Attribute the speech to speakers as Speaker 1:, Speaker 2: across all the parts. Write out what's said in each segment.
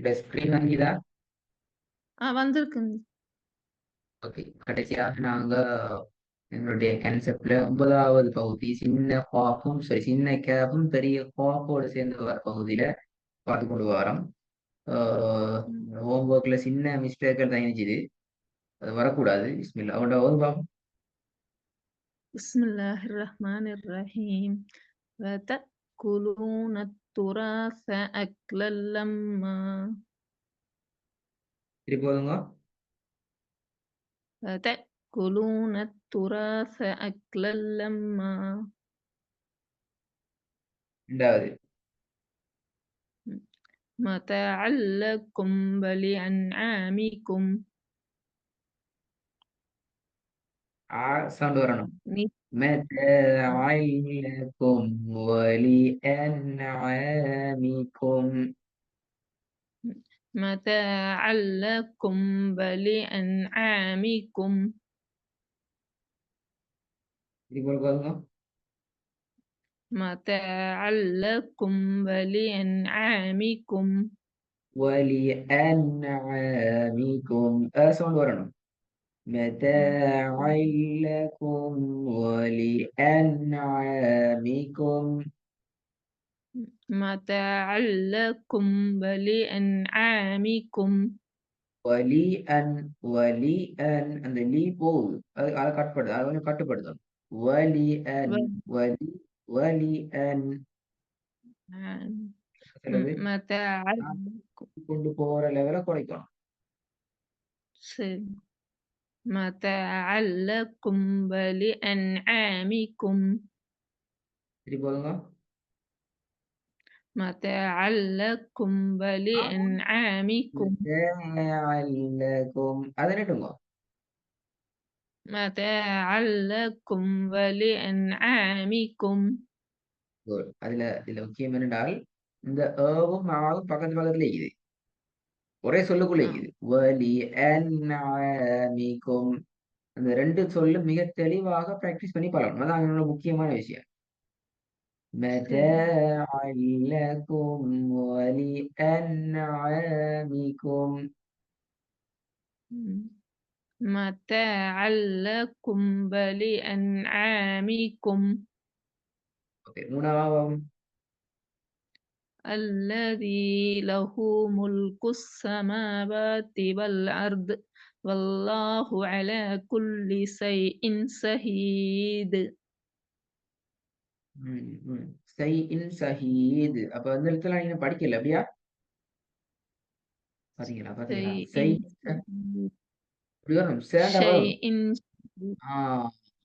Speaker 1: இந்த ஸ்க்ரீன் வாங்கிதா?
Speaker 2: வந்திருக்குங்க.
Speaker 1: ஓகே. கடைசியாக நாங்க எங்களுடைய கான்செப்ட்ல 9வது பகுதி சின்ன காப்பும் சரி சின்ன கேப்பும் பெரிய காப்போடு சேர்ந்து வர பகுதியில பார்த்து கொண்டு வரோம்.
Speaker 2: ம்.
Speaker 1: ஹோம்ஒர்க்ல சின்ன மிஸ்டேக்கள் தான் இருந்துச்சு. அது வரக்கூடாது. பிஸ்மில்லா. அவன்ட ஓது பாப்போம்.
Speaker 2: பிஸ்மில்லாஹிர் ரஹ்மானிர் ரஹீம். وَتَأْكُلُونَ التُّرَاثَ أَكْلًا لَمًّا
Speaker 1: திருப்பி ஓதுங்க.
Speaker 2: وَتَأْكُلُونَ التُّرَاثَ أَكْلًا لَمًّا
Speaker 1: 2வது.
Speaker 2: مَتَاعًا لَكُمْ وَلِأَنْعَامِكُمْ.
Speaker 1: சவுண்ட் வரணும்.
Speaker 2: நி
Speaker 1: متاعا لكم ولأنعامكم.
Speaker 2: مَتَاعًا لَكُمْ وَلِأَنْعَامِكُمْ.
Speaker 1: திருப்பி ஓதுங்க.
Speaker 2: مَتَاعًا لَكُمْ وَلِأَنْعَامِكُمْ.
Speaker 1: ولأنعامكم. சவுண்ட் வரணும். متاعا لكم ولأنعامكم.
Speaker 2: متاعا لكم ولأنعامكم.
Speaker 1: ولأن அந்த லீ போகுது. அதை கட்டுப்படுது. அதை கொஞ்சம் கட்டுப்படுத்தணும். ولأن ولي ولأن சிலது
Speaker 2: متاعا
Speaker 1: கொண்டு போற லெவல குறைக்கணும்.
Speaker 2: சரி. متاعا لكم ولأنعامكم.
Speaker 1: திருப்பி போதுங்க.
Speaker 2: متاعا لكم ولأنعامكم.
Speaker 1: متاعا لكم. அதை நட்டுங்க.
Speaker 2: متاعا لكم ولأنعامكم.
Speaker 1: இதுல முக்கியம் என்னென்றால் இந்த ஏவும் ஆவும் பக்கத்து பக்கத்துல இருக்குது. ஒரே சொல்லுக்குள்ள இருக்குது. வலிஅன்ஆமிக்கும். அந்த 2 சொல்லும் மிக தெளிவாக பிராக்டிஸ் பண்ணி பழகணும். அதான் என்னோட முக்கியமான விஷயம். متاعا لكم ولأنعامكم.
Speaker 2: متاعا لكم ولأنعامكم.
Speaker 1: ஓகே. 3வது.
Speaker 2: الذي له ملك السماوات والأرض والله على كل شيء شهيد.
Speaker 1: ஷஹீத். அப்ப அந்த இடத்துல நீங்க படிக்கல அப்படியா? பாத்தீங்களா பாத்தீங்களா? இப்படி வரும். சேண்டா வரும்.
Speaker 2: شيء.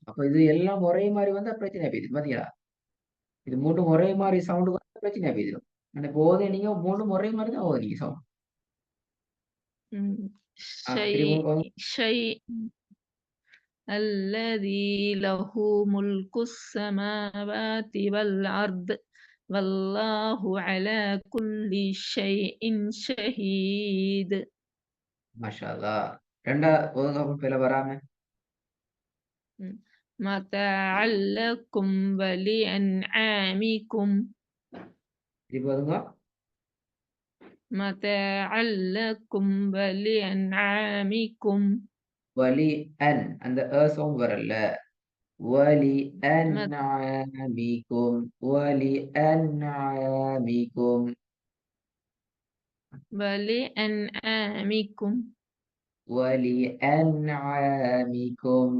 Speaker 1: அப்ப இது எல்லாம் ஒரே மாதிரி வந்தா பிரச்சனை போயிடுது. பாத்தீங்களா? இது 3ம் ஒரே மாதிரி சவுண்ட் வந்தா பிரச்சனை போயிடும். இப்போ நீங்க 3ம் ஒரே மாதிரி தான் ஓதுனீங்க சவுண்ட்.
Speaker 2: شيء شيء. الذي له ملك السماوات والأرض والله على كل شيء شهيد.
Speaker 1: மாஷா அல்லாஹ். 2வது ஓதுங்க பிழை வராம.
Speaker 2: متاعا لكم ولأنعامكم.
Speaker 1: திருப்பி ஓதுங்க.
Speaker 2: متاعا لكم ولأنعامكم.
Speaker 1: வலிஅன் அந்த சவுண்ட் வரல. ولأنعامكم ولأنعامكم.
Speaker 2: ولأنعامكم.
Speaker 1: ولأنعامكم.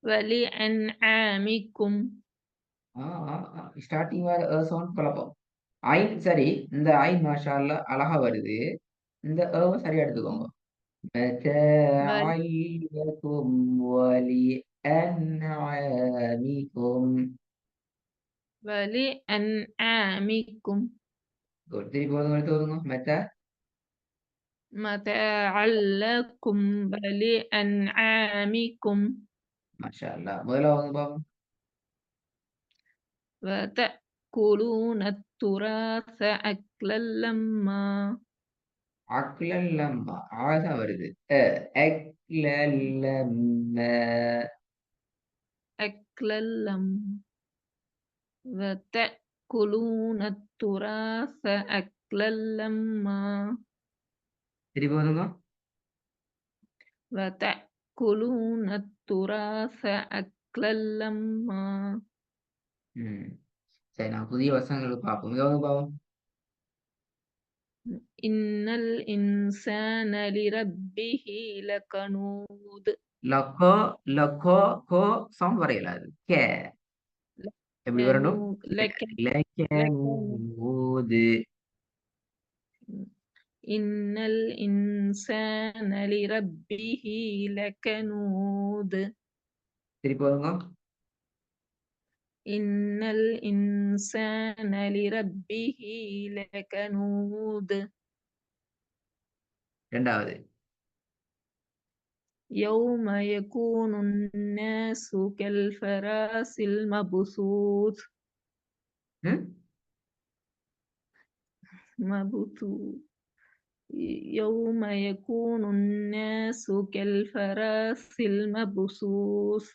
Speaker 2: ولأنعامكم.
Speaker 1: ஸ்டார்டிங் வர சவுண்ட் குழப்பம். ஐன் சரி. இந்த ஐன் மாஷா அல்லாஹ் அழகா வருது. இந்த சரியா எடுத்துக்கோங்க. متاعا لكم ولأنعامكم.
Speaker 2: ولأنعامكم.
Speaker 1: திருப்பி ஓதுங்க.
Speaker 2: متاعا لكم ولأنعامكم.
Speaker 1: மாஷா அல்லாஹ். முதலாவது பாப்போம்.
Speaker 2: وتأكلون التراث أكلا لما.
Speaker 1: அக்லல் லம்மா. தான் வருது. அக்லல் லம்மா.
Speaker 2: أكلا لما. وتأكلون التراث أكلا لما
Speaker 1: திருப்பி வந்துங்க.
Speaker 2: وتأكلون التراث أكلا لما
Speaker 1: ம். சரி, நான் புதிய வசனங்களை பார்ப்போம். இங்க வந்து பார்ப்போம்.
Speaker 2: إن الإنسان لربه لكنود
Speaker 1: லக்கோ லக்கோ கோ சவுண்ட் வரையல. அது கே எப்படி வரணும்?
Speaker 2: لكنود
Speaker 1: லக்கனூது.
Speaker 2: إن الإنسان لربه لكنود
Speaker 1: திருப்பி வருங்க.
Speaker 2: إن الإنسان لربه لكنود
Speaker 1: ரெண்டாவது.
Speaker 2: يوم يكون الناس كالفراش المبثوث
Speaker 1: ம்?
Speaker 2: مبثوث يوم يكون الناس كالفراش المبثوث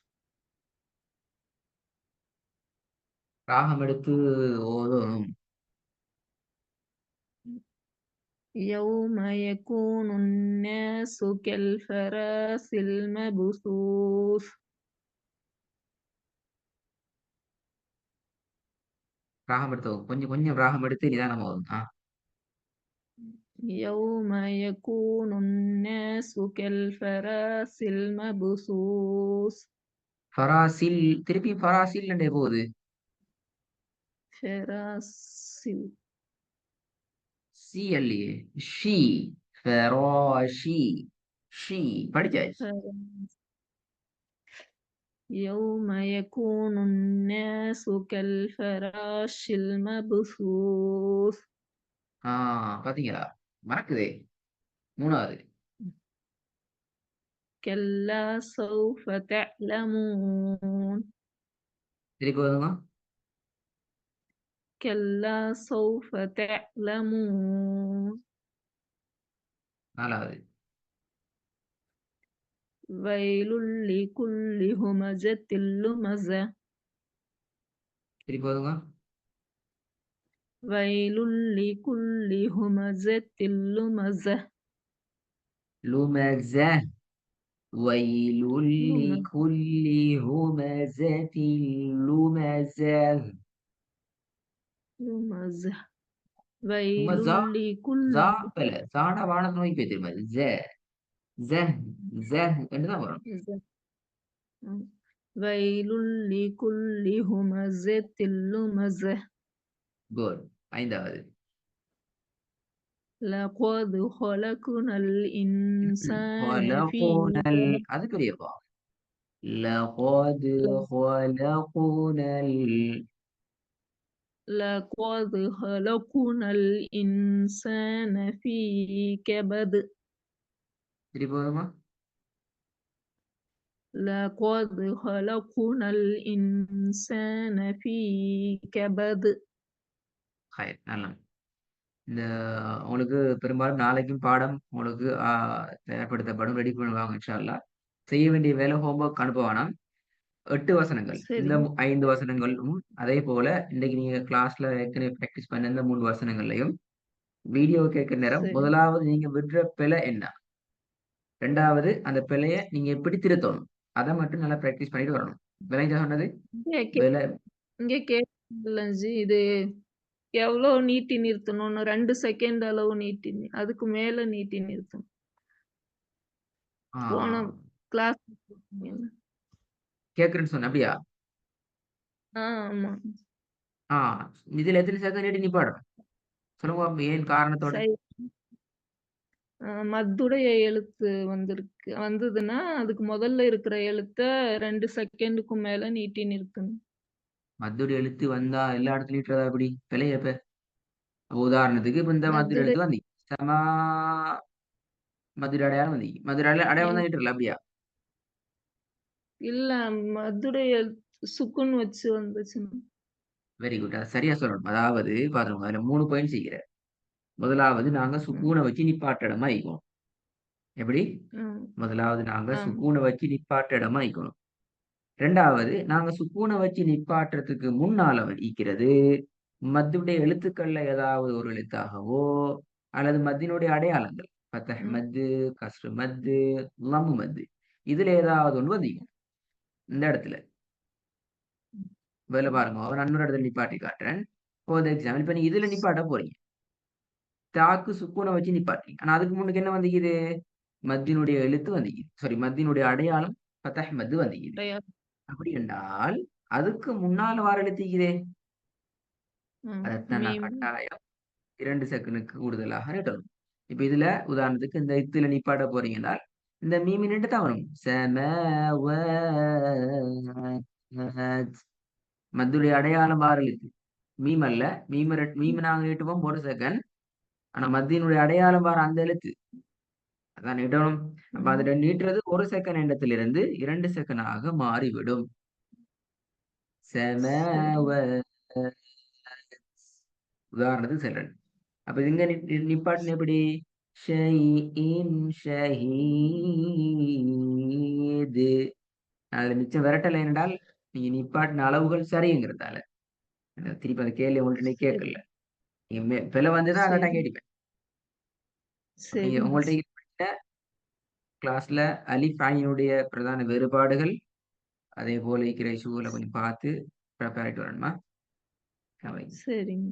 Speaker 1: ராகம் எடுத்து ஓதும்.
Speaker 2: يوم يكون الناس كالفراش المبثوث
Speaker 1: ராகம் எடுத்து ஓதும். கொஞ்சம் கொஞ்சம் ராகம் எடுத்து நிதானமா ஓதும்.
Speaker 2: يوم يكون الناس كالفراش المبثوث
Speaker 1: ஃபராசில். திருப்பி ஃபராசில் என்றே போகுது.
Speaker 2: فراسل
Speaker 1: சி இல்லையே. ஷி. ஃபராஷி. ஷி படிச்சாச்சு.
Speaker 2: يوم يكون الناس كالفراش المبثوث
Speaker 1: பாத்தீங்களா? மறக்குதே. மூணாவது.
Speaker 2: كلا سوف تعلمون
Speaker 1: திருப்பி வருங்க.
Speaker 2: كلا سوف تعلمون
Speaker 1: நாலாவது.
Speaker 2: ويل لكل همزة لمزة
Speaker 1: திருப்பி வருங்க.
Speaker 2: ويل لكل همزة لمزة
Speaker 1: لمزة. ويل
Speaker 2: لمزة
Speaker 1: لكل همزة لمزة.
Speaker 2: لمزة ويل
Speaker 1: همزة.
Speaker 2: لكل
Speaker 1: زா பல சாடா வானத்தை நோக்கி போய் திரும்ப ஜ ஜ ஜ என்றுதான் வரும்.
Speaker 2: ويل لكل همزة لمزة
Speaker 1: குட். ஐந்தாவது.
Speaker 2: لقد خلقنا الإنسان في
Speaker 1: خلقنا அது பெரியப்பா. لقد خلقنا
Speaker 2: لقد خلقنا الإنسان في كبد
Speaker 1: திருப்பி வருமா?
Speaker 2: لقد خلقنا الإنسان في كبد
Speaker 1: ஹாய், நல்லா. இந்த உங்களுக்கு பெரும்பாலும் நாளைக்கும் பாடம் உங்களுக்கு தயார்படுத்தப்படும். ரெடி பண்ணுவாங்க இன்ஷா அல்லாஹ். செய்ய வேண்டிய வேலை ஹோம்ஒர்க் அனுப்ப வேணாம். 8 வசனங்கள். இந்த
Speaker 2: சரி
Speaker 1: 5 வசனங்களும் அதே போல இன்னைக்கு நீங்க கிளாஸ்ல ஏற்கனவே பிராக்டிஸ் பண்ண இந்த 3 வசனங்களையும் வீடியோ கேட்கிற நேரம்
Speaker 2: சரி
Speaker 1: முதலாவது நீங்க விடுற பிழை என்ன, ரெண்டாவது அந்த பிழைய நீங்க எப்படி திருத்தணும், அதை மட்டும் நல்லா பிராக்டிஸ் பண்ணிட்டு வரணும். விளைஞ்சா சொன்னது
Speaker 2: இங்கே கே-
Speaker 1: விலை.
Speaker 2: இங்கே கேட்கல ஜி இது எவ்வளோ நீட்டி நிறுத்தணும்னு 2 செகண்ட் அளவு நீட்டி அதுக்கு மேல நீட்டி நிறுத்தணும் போன
Speaker 1: ஆஹ்
Speaker 2: கிளாஸ்
Speaker 1: கேக்குறேன்னு சொன்ன அப்படியா?
Speaker 2: ஆமா
Speaker 1: ஆஹ் இதுல எத்தனை செகண்ட் நீட்டி நிப்பாடும் சொல்லுங்க பாப்போம். ஏன் காரணத்தோட?
Speaker 2: சரி மத்துடைய எழுத்து வந்ததுன்னா அதுக்கு முதல்ல இருக்கிற எழுத்த 2 செகண்டுக்கும் மேல நீட்டி நிறுத்தணும்
Speaker 1: மத்தோட எழுத்து வந்தா எல்லா இடத்துலயும் இருக்கிறதா எப்படி பிழைய? இப்ப உதாரணத்துக்கு இப்ப இந்த மதுரை
Speaker 2: மத்துடைய
Speaker 1: எழுத்து வந்தி சமா மதுரை அடையாளம் வந்தி மதுரை அடையாளம் தான் இருக்கல அப்படியா?
Speaker 2: இல்ல மத்துடைய சுக்குன் வச்சு வந்துச்சுன்னா
Speaker 1: வெரி குட். அது சரியா சொல்லணும். அதாவது பாருங்க, அதுல 3 பாயிண்ட் செய்கிற. முதலாவது நாங்க சுக்கூனை வச்சு நிப்பாட்டடமா இருக்கணும். எப்படி?
Speaker 2: ம்,
Speaker 1: முதலாவது நாங்க
Speaker 2: ஆமா
Speaker 1: சுக்கூனை வச்சு நிப்பாட்டடமா இருக்கணும். ரெண்டாவது நாங்க சுக்கூனை வச்சு நிப்பாட்டுறதுக்கு முன்னால இருக்கிறது மத்துடைய எழுத்துக்கள்ல ஏதாவது ஒரு எழுத்தாகவோ அல்லது மத்தினுடைய அடையாளங்கள் ஃபத்ஹ்
Speaker 2: ம்.
Speaker 1: மத்து, கஸ்ர் மத்து, லம் மத்து இதுல ஏதாவது ஒண்ணு வந்திக்கும் இந்த இடத்துல. வேலை பாருங்க. அவன் இன்னொரு இடத்துல நிப்பாட்டி காட்டுறேன். ஃபார் எக்ஸாம்பிள் இப்ப நீங்க இதுல நிப்பாட்ட போறீங்க. தாக்கு சுக்கூனை வச்சு நிப்பாட்டுறீங்க. ஆனா அதுக்கு முன்னுக்கு என்ன வந்திக்குது? மத்தினுடைய எழுத்து வந்திக்குது. சாரி மத்தினுடைய அடையாளம் ஃபத்ஹ் மத்து வந்திக்குது.
Speaker 2: அடையாளம்.
Speaker 1: அப்படி என்றால் அதுக்கு முன்னால வார எழுத்திக்குதே
Speaker 2: ம்.
Speaker 1: அதைத்தான் நான்
Speaker 2: மீம்.
Speaker 1: கட்டாயம் 2 செகண்டுக்கு கூடுதலாக நீட்டணும். இப்ப இதுல உதாரணத்துக்கு இந்த இத்துல நிப்பாட்ட போறீங்கன்னா, இந்த மீமி நீண்டு தான் வரும். மத்துடைய அடையாளம் வார எழுத்து. மீம் அல்ல. மீம் நாங்க நீட்டுவோம் 1 செகண்ட். ஆனா மத்தியினுடைய அடையாளம் வார அந்த எழுத்து. அதான் நீட்டணும். அப்ப
Speaker 2: ம்.
Speaker 1: அதுல நீட்டுறது 1 செகண்ட் இடத்திலிருந்து 2 செகண்டாக மாறிவிடும்.
Speaker 2: சரி.
Speaker 1: உதாரணத்துக்கு சொல்றேன். அப்ப இது இங்க நிப்பாட்டின எப்படி? ஷைஇன் ஷஹீது. அதுல மிச்சம் விரட்டல் என்றால், நீங்க நிப்பாட்டின அளவுகள் சரிங்கிறதால. திருப்பி அந்த கேள்வி உங்கள்ட்ட இன்னைக்கு
Speaker 2: சரி.
Speaker 1: கேட்கல. நீங்க பிழை வந்துதான் அதாட்டம்
Speaker 2: சரி.
Speaker 1: கேட்டுப்பேன். நீங்க
Speaker 2: சரிங்க.
Speaker 1: உங்கள்ட்ட கிளாஸ்ல அலிஃப், ஐனுடைய பிரதான வேறுபாடுகள், அதே போல இருக்கிற இஷ்யூகளை கொஞ்சம் பார்த்து ப்ரிப்பேர் ஆயிட்டு வரணுமா?
Speaker 2: சரிங்க.